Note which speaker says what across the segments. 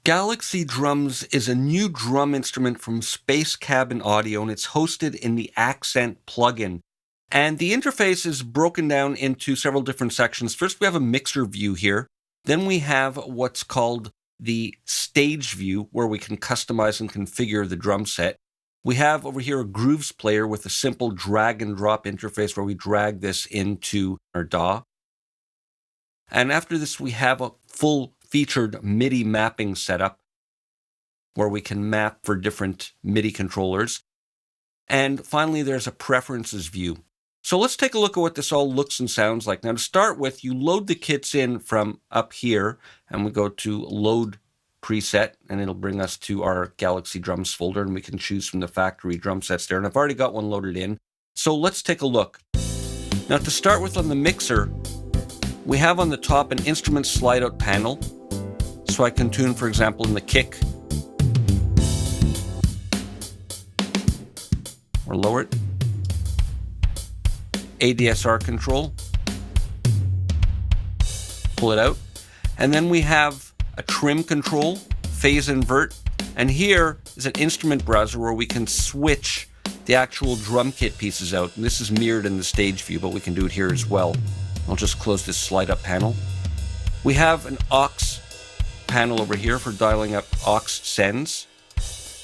Speaker 1: Galaxy Drums is a new drum instrument from Space Cabin Audio, and it's hosted in the Accent plugin. And the interface is broken down into several different sections. First, we have a mixer view here. Then we have what's called the stage view, where we can customize and configure the drum set. We have over here a grooves player with a simple drag and drop interface where we drag this into our DAW. And after this, we have a full featured MIDI mapping setup where we can map for different MIDI controllers. And finally, there's a preferences view. So let's take a look at what this all looks and sounds like. Now, to start with, you load the kits in from up here, and we go to load preset, and it'll bring us to our Galaxy Drums folder, and we can choose from the factory drum sets there. And I've already got one loaded in. So let's take a look. Now, to start with, on the mixer, we have on the top an instrument slide out panel. So I can tune, for example, in the kick or lower it. ADSR control. Pull it out. And then we have a trim control, phase invert. And here is an instrument browser where we can switch the actual drum kit pieces out. And this is mirrored in the stage view, but we can do it here as well. I'll just close this slide up panel. We have an aux panel over here for dialing up aux sends.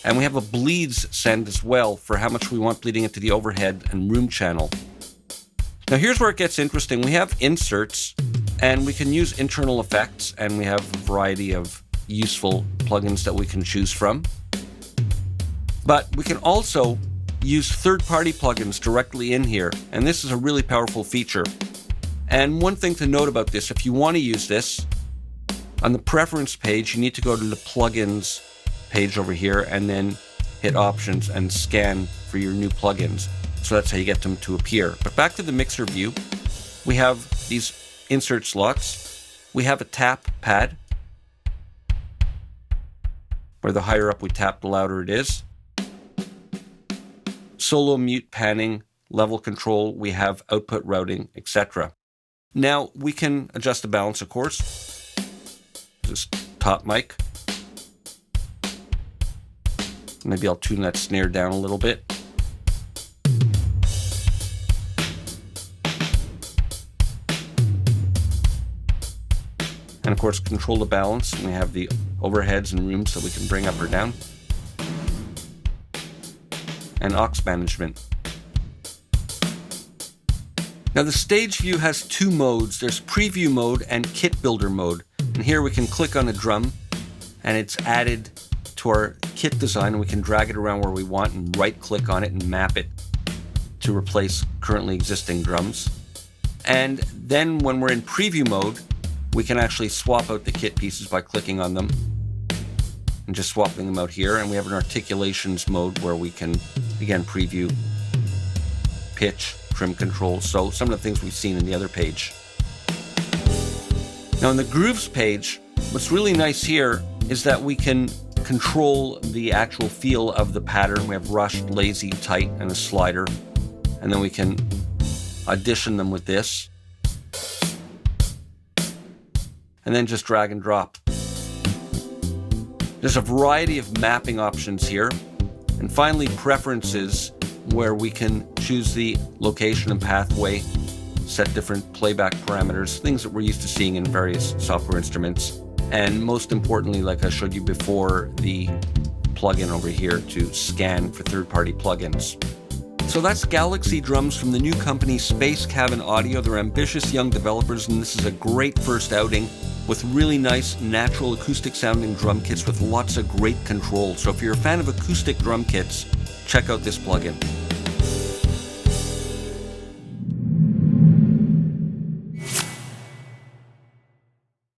Speaker 1: And we have a bleeds send as well for how much we want bleeding into the overhead and room channel. Now here's where it gets interesting. We have inserts, and we can use internal effects, and we have a variety of useful plugins that we can choose from. But we can also use third-party plugins directly in here, and this is a really powerful feature. And one thing to note about this, if you want to use this, on the preference page, you need to go to the plugins page over here and then hit options and scan for your new plugins. So that's how you get them to appear. But back to the mixer view, we have these insert slots. We have a tap pad, where the higher up we tap, the louder it is. Solo mute panning, level control, we have output routing, etc. Now we can adjust the balance, of course. Just top mic. Maybe I'll tune that snare down a little bit. And of course, control the balance. And we have the overheads and rooms that we can bring up or down. And aux management. Now the stage view has two modes. There's preview mode and kit builder mode. And here we can click on a drum and it's added to our kit design, and we can drag it around where we want and right click on it and map it to replace currently existing drums. And then when we're in preview mode, we can actually swap out the kit pieces by clicking on them and just swapping them out here. And we have an articulations mode where we can, again, preview, pitch, trim control. So some of the things we've seen in the other page. Now in the grooves page, what's really nice here is that we can control the actual feel of the pattern. We have rushed, lazy, tight, and a slider. And then we can audition them with this. And then just drag and drop. There's a variety of mapping options here. And finally, preferences, where we can choose the location and pathway, set different playback parameters, things that we're used to seeing in various software instruments. And most importantly, like I showed you before, the plugin over here to scan for third-party plugins. So that's Galaxy Drums from the new company Space Cabin Audio. They're ambitious young developers, and this is a great first outing with really nice, natural acoustic sounding drum kits with lots of great control. So if you're a fan of acoustic drum kits, check out this plugin.